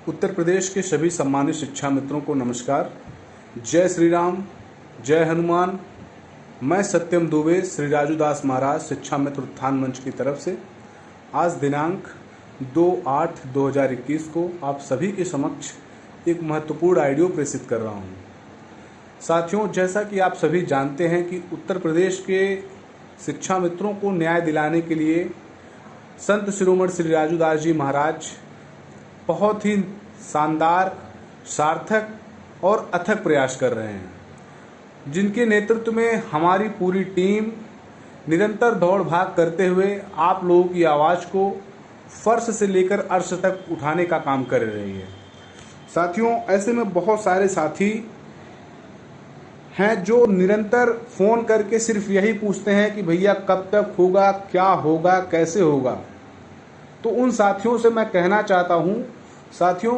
उत्तर प्रदेश के सभी सम्मानित शिक्षा मित्रों को नमस्कार। जय श्री राम, जय हनुमान। मैं सत्यम दुबे श्री राजू दास महाराज शिक्षा मित्र उत्थान मंच की तरफ से आज दिनांक 2/8/2021 को आप सभी के समक्ष एक महत्वपूर्ण ऑडियो प्रेषित कर रहा हूं। साथियों, जैसा कि आप सभी जानते हैं कि उत्तर प्रदेश के शिक्षा मित्रों को न्याय दिलाने के लिए संत शिरोमणि श्री राजू दास जी महाराज बहुत ही शानदार, सार्थक और अथक प्रयास कर रहे हैं, जिनके नेतृत्व में हमारी पूरी टीम निरंतर दौड़ भाग करते हुए आप लोगों की आवाज़ को फर्श से लेकर अर्श तक उठाने का काम कर रही है। साथियों, ऐसे में बहुत सारे साथी हैं जो निरंतर फ़ोन करके सिर्फ यही पूछते हैं कि भैया कब तक होगा, क्या होगा, कैसे होगा। तो उन साथियों से मैं कहना चाहता हूं, साथियों,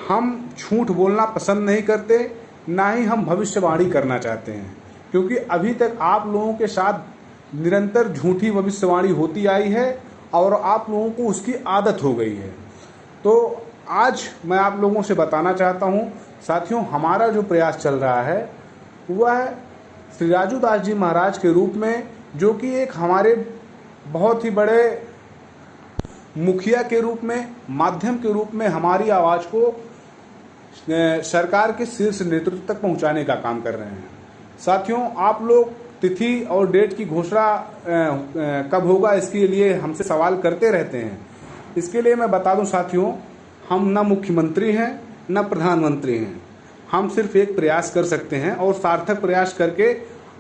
हम झूठ बोलना पसंद नहीं करते, ना ही हम भविष्यवाणी करना चाहते हैं, क्योंकि अभी तक आप लोगों के साथ निरंतर झूठी भविष्यवाणी होती आई है और आप लोगों को उसकी आदत हो गई है। तो आज मैं आप लोगों से बताना चाहता हूं, साथियों, हमारा जो प्रयास चल रहा है वह श्री राजू दास जी महाराज के रूप में, जो कि एक हमारे बहुत ही बड़े मुखिया के रूप में, माध्यम के रूप में हमारी आवाज़ को सरकार के शीर्ष नेतृत्व तक पहुंचाने का काम कर रहे हैं। साथियों, आप लोग तिथि और डेट की घोषणा कब होगा इसके लिए हमसे सवाल करते रहते हैं। इसके लिए मैं बता दूं साथियों, हम न मुख्यमंत्री हैं न प्रधानमंत्री हैं। हम सिर्फ एक प्रयास कर सकते हैं और सार्थक प्रयास करके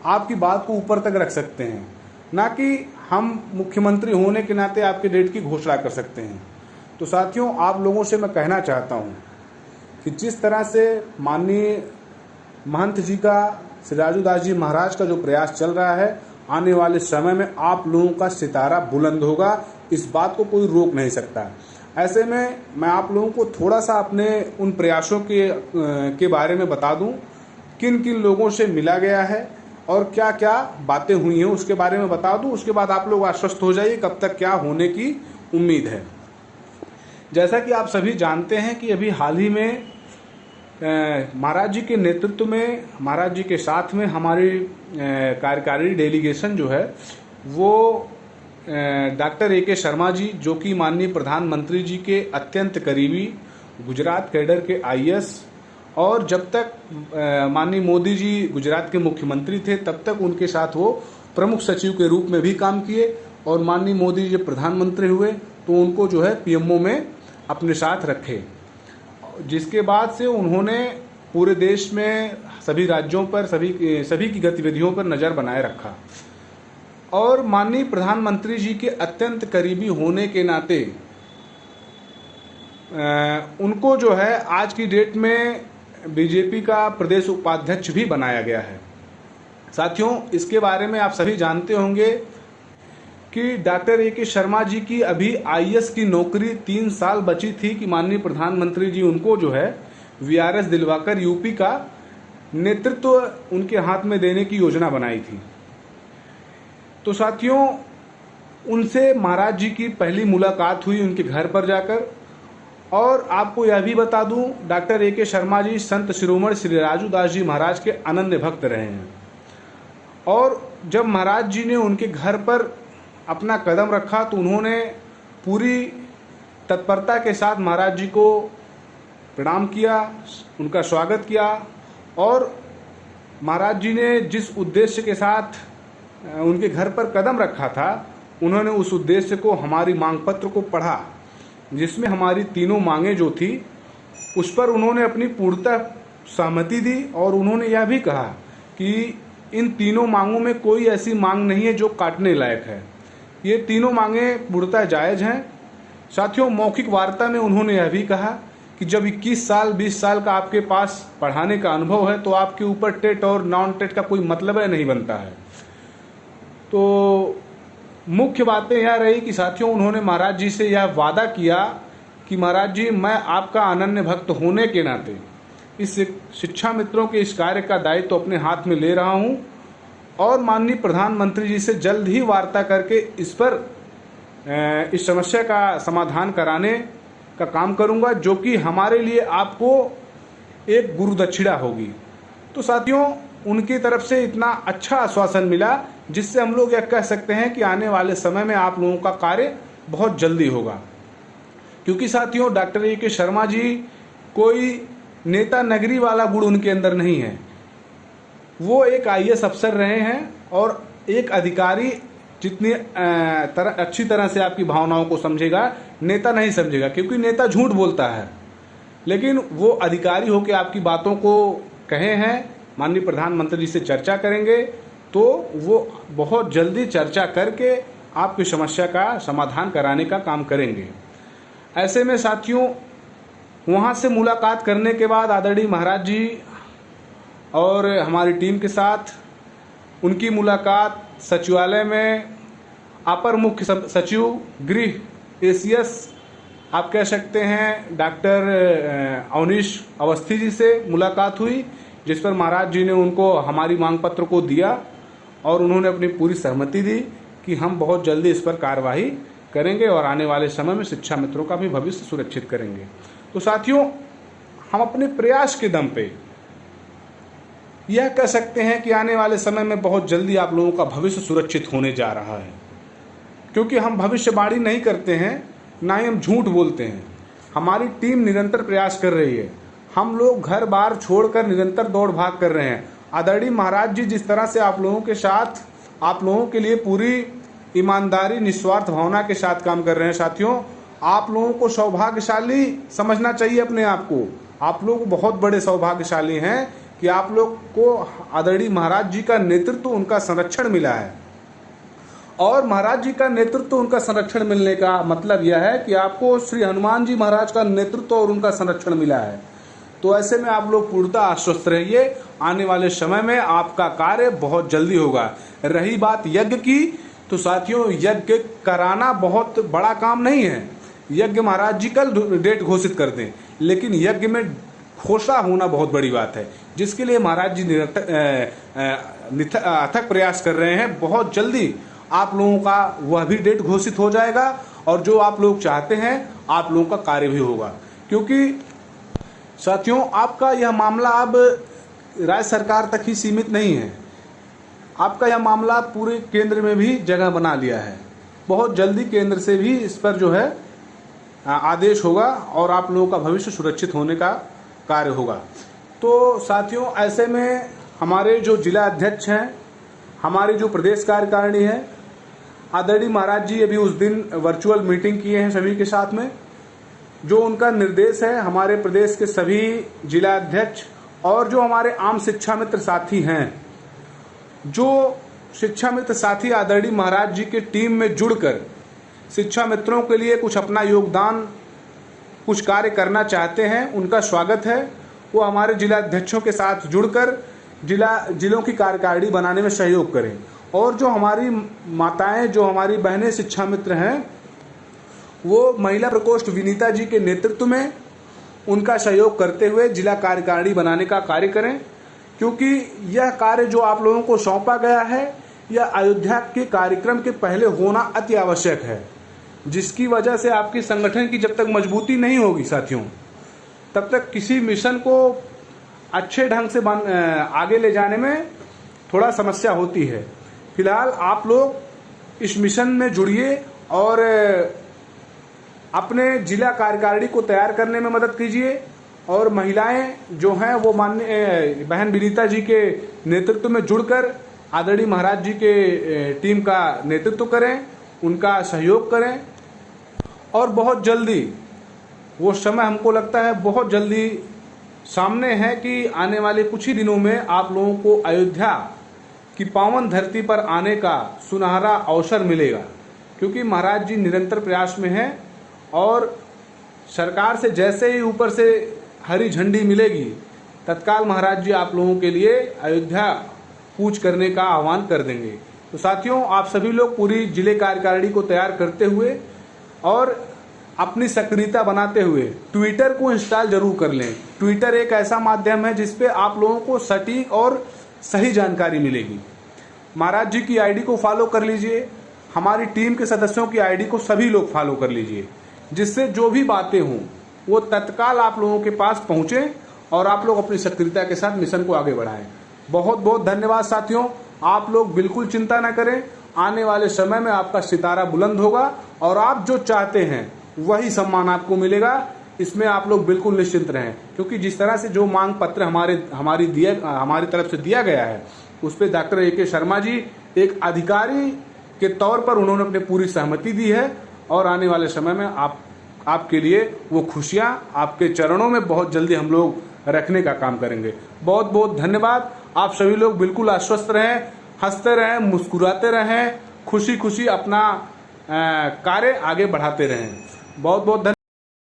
आपकी बात को ऊपर तक रख सकते हैं, ना कि हम मुख्यमंत्री होने के नाते आपके डेट की घोषणा कर सकते हैं। तो साथियों, आप लोगों से मैं कहना चाहता हूं कि जिस तरह से माननीय महंत जी का, श्री राजू दास जी महाराज का जो प्रयास चल रहा है, आने वाले समय में आप लोगों का सितारा बुलंद होगा, इस बात को कोई रोक नहीं सकता। ऐसे में मैं आप लोगों को थोड़ा सा अपने उन प्रयासों के बारे में बता दूं, किन किन लोगों से मिला गया है और क्या क्या बातें हुई हैं उसके बारे में बता दूं। उसके बाद आप लोग आश्वस्त हो जाइए कब तक क्या होने की उम्मीद है। जैसा कि आप सभी जानते हैं कि अभी हाल ही में महाराज जी के नेतृत्व में, महाराज जी के साथ में हमारी कार्यकारी डेलीगेशन जो है वो डॉक्टर ए के शर्मा जी, जो कि माननीय प्रधानमंत्री जी के अत्यंत करीबी, गुजरात कैडर के आईएएस, और जब तक माननीय मोदी जी गुजरात के मुख्यमंत्री थे तब तक उनके साथ वो प्रमुख सचिव के रूप में भी काम किए, और माननीय मोदी जी जब प्रधानमंत्री हुए तो उनको जो है पीएमओ में अपने साथ रखे, जिसके बाद से उन्होंने पूरे देश में सभी राज्यों पर, सभी की गतिविधियों पर नज़र बनाए रखा। और माननीय प्रधानमंत्री जी के अत्यंत करीबी होने के नाते उनको जो है आज की डेट में बीजेपी का प्रदेश उपाध्यक्ष भी बनाया गया है। साथियों, इसके बारे में आप सभी जानते होंगे कि डॉक्टर ए के शर्मा जी की अभी आईएएस की नौकरी 3 साल बची थी कि माननीय प्रधानमंत्री जी उनको जो है वीआरएस दिलवाकर यूपी का नेतृत्व उनके हाथ में देने की योजना बनाई थी। तो साथियों, उनसे महाराज जी की पहली मुलाकात हुई उनके घर पर जाकर। और आपको यह भी बता दूं, डॉक्टर ए के शर्मा जी संत शिरोमणि श्री राजू दास जी महाराज के अनन्य भक्त रहे हैं, और जब महाराज जी ने उनके घर पर अपना कदम रखा तो उन्होंने पूरी तत्परता के साथ महाराज जी को प्रणाम किया, उनका स्वागत किया, और महाराज जी ने जिस उद्देश्य के साथ उनके घर पर कदम रखा था, उन्होंने उस उद्देश्य को, हमारी मांग पत्र को पढ़ा, जिसमें हमारी तीनों मांगें जो थी उस पर उन्होंने अपनी पूर्णतः सहमति दी, और उन्होंने यह भी कहा कि इन तीनों मांगों में कोई ऐसी मांग नहीं है जो काटने लायक है, ये तीनों मांगें पूर्णतः जायज़ हैं। साथियों, मौखिक वार्ता में उन्होंने यह भी कहा कि जब 21 साल 20 साल का आपके पास पढ़ाने का अनुभव है तो आपके ऊपर टेट और नॉन टेट का कोई मतलब नहीं बनता है। तो मुख्य बातें यह रही कि साथियों, उन्होंने महाराज जी से यह वादा किया कि महाराज जी, मैं आपका अनन्य भक्त होने के नाते इस शिक्षा मित्रों के इस कार्य का दायित्व तो अपने हाथ में ले रहा हूं, और माननीय प्रधानमंत्री जी से जल्द ही वार्ता करके इस समस्या का समाधान कराने का काम करूंगा, जो कि हमारे लिए आपको एक गुरु दक्षिणा होगी। तो साथियों, उनकी तरफ से इतना अच्छा आश्वासन मिला, जिससे हम लोग यह कह सकते हैं कि आने वाले समय में आप लोगों का कार्य बहुत जल्दी होगा। क्योंकि साथियों, डॉक्टर ए के शर्मा जी कोई नेता नगरी वाला गुण उनके अंदर नहीं है। वो एक आईएएस अफसर रहे हैं और एक अधिकारी जितनी अच्छी तरह से आपकी भावनाओं को समझेगा, नेता नहीं समझेगा, क्योंकि नेता झूठ बोलता है। लेकिन वो अधिकारी होकर आपकी बातों को कहे हैं, माननीय प्रधानमंत्री जी से चर्चा करेंगे, तो वो बहुत जल्दी चर्चा करके आपकी समस्या का समाधान कराने का काम करेंगे। ऐसे में साथियों, वहाँ से मुलाकात करने के बाद आदरणीय महाराज जी और हमारी टीम के साथ उनकी मुलाकात सचिवालय में अपर मुख्य सचिव गृह एसीएस आप कह सकते हैं डॉक्टर अवनीश अवस्थी जी से मुलाकात हुई, जिस पर महाराज जी ने उनको हमारी मांग पत्र को दिया और उन्होंने अपनी पूरी सहमति दी कि हम बहुत जल्दी इस पर कार्यवाही करेंगे और आने वाले समय में शिक्षा मित्रों का भी भविष्य सुरक्षित करेंगे। तो साथियों, हम अपने प्रयास के दम पे यह कह सकते हैं कि आने वाले समय में बहुत जल्दी आप लोगों का भविष्य सुरक्षित होने जा रहा है। क्योंकि हम भविष्यवाणी नहीं करते हैं, ना ही हम झूठ बोलते हैं। हमारी टीम निरंतर प्रयास कर रही है। हम लोग घर बार छोड़कर निरंतर दौड़ भाग कर रहे हैं। आदरणीय महाराज जी जिस तरह से आप लोगों के साथ, आप लोगों के लिए पूरी ईमानदारी निस्वार्थ भावना के साथ काम कर रहे हैं, साथियों, आप लोगों को सौभाग्यशाली समझना चाहिए अपने आप को। आप लोग बहुत बड़े सौभाग्यशाली हैं कि आप लोग को आदरणीय महाराज जी का नेतृत्व, उनका संरक्षण मिला है। और महाराज जी का नेतृत्व, उनका संरक्षण मिलने का मतलब यह है कि आपको श्री हनुमान जी महाराज का नेतृत्व और उनका संरक्षण मिला है। तो ऐसे में आप लोग पूर्णतः आश्वस्त रहिए, आने वाले समय में आपका कार्य बहुत जल्दी होगा। रही बात यज्ञ की, तो साथियों, यज्ञ कराना बहुत बड़ा काम नहीं है। यज्ञ महाराज जी कल डेट घोषित कर दें, लेकिन यज्ञ में घोषणा होना बहुत बड़ी बात है, जिसके लिए महाराज जी अथक प्रयास कर रहे हैं। बहुत जल्दी आप लोगों का वह भी डेट घोषित हो जाएगा और जो आप लोग चाहते हैं आप लोगों का कार्य भी होगा। क्योंकि साथियों, आपका यह मामला अब राज्य सरकार तक ही सीमित नहीं है, आपका यह मामला पूरे केंद्र में भी जगह बना लिया है। बहुत जल्दी केंद्र से भी इस पर जो है आदेश होगा और आप लोगों का भविष्य सुरक्षित होने का कार्य होगा। तो साथियों, ऐसे में हमारे जो जिला अध्यक्ष हैं, हमारी जो प्रदेश कार्यकारिणी है, आदरणीय महाराज जी अभी उस दिन वर्चुअल मीटिंग किए हैं सभी के साथ में। जो उनका निर्देश है, हमारे प्रदेश के सभी जिला अध्यक्ष और जो हमारे आम शिक्षा मित्र साथी हैं, जो शिक्षा मित्र साथी आदरणीय महाराज जी के टीम में जुड़कर शिक्षा मित्रों के लिए कुछ अपना योगदान, कुछ कार्य करना चाहते हैं, उनका स्वागत है। वो हमारे जिला अध्यक्षों के साथ जुड़कर जिलों की कार्यकारिणी बनाने में सहयोग करें। और जो हमारी माताएं, जो हमारी बहनें शिक्षा मित्र हैं, वो महिला प्रकोष्ठ विनीता जी के नेतृत्व में उनका सहयोग करते हुए जिला कार्यकारिणी बनाने का कार्य करें। क्योंकि यह कार्य जो आप लोगों को सौंपा गया है, यह अयोध्या के कार्यक्रम के पहले होना अति आवश्यक है, जिसकी वजह से आपकी संगठन की जब तक मजबूती नहीं होगी साथियों, तब तक किसी मिशन को अच्छे ढंग से आगे ले जाने में थोड़ा समस्या होती है। फिलहाल आप लोग इस मिशन में जुड़िए और अपने जिला कार्यकारिणी को तैयार करने में मदद कीजिए। और महिलाएं जो हैं वो माननीय बहन विनीता जी के नेतृत्व में जुड़कर आदरणीय महाराज जी के टीम का नेतृत्व करें, उनका सहयोग करें। और बहुत जल्दी, वो समय हमको लगता है बहुत जल्दी सामने है कि आने वाले कुछ ही दिनों में आप लोगों को अयोध्या की पावन धरती पर आने का सुनहरा अवसर मिलेगा। क्योंकि महाराज जी निरंतर प्रयास में हैं और सरकार से जैसे ही ऊपर से हरी झंडी मिलेगी, तत्काल महाराज जी आप लोगों के लिए अयोध्या कूच करने का आह्वान कर देंगे। तो साथियों, आप सभी लोग पूरी जिले कार्यकारिणी को तैयार करते हुए और अपनी सक्रियता बनाते हुए ट्विटर को इंस्टॉल जरूर कर लें। ट्विटर एक ऐसा माध्यम है जिसपे आप लोगों को सटीक और सही जानकारी मिलेगी। महाराज जी की आईडी को फॉलो कर लीजिए, हमारी टीम के सदस्यों की आईडी को सभी लोग फॉलो कर लीजिए। जिससे जो भी बातें हों वो तत्काल आप लोगों के पास पहुंचे और आप लोग अपनी सक्रियता के साथ मिशन को आगे बढ़ाएं। बहुत बहुत धन्यवाद साथियों। आप लोग बिल्कुल चिंता न करें, आने वाले समय में आपका सितारा बुलंद होगा और आप जो चाहते हैं वही सम्मान आपको मिलेगा। इसमें आप लोग बिल्कुल निश्चिंत रहें, क्योंकि जिस तरह से जो मांग पत्र हमारी तरफ से दिया गया है उस पर डॉक्टर A.K. शर्मा जी एक अधिकारी के तौर पर उन्होंने अपनी पूरी सहमति दी है और आने वाले समय में आपके लिए वो खुशियां आपके चरणों में बहुत जल्दी हम लोग रखने का काम करेंगे। बहुत बहुत धन्यवाद। आप सभी लोग बिल्कुल आश्वस्त रहें, हंसते रहें, मुस्कुराते रहें, खुशी खुशी अपना कार्य आगे बढ़ाते रहें। बहुत बहुत धन्यवाद।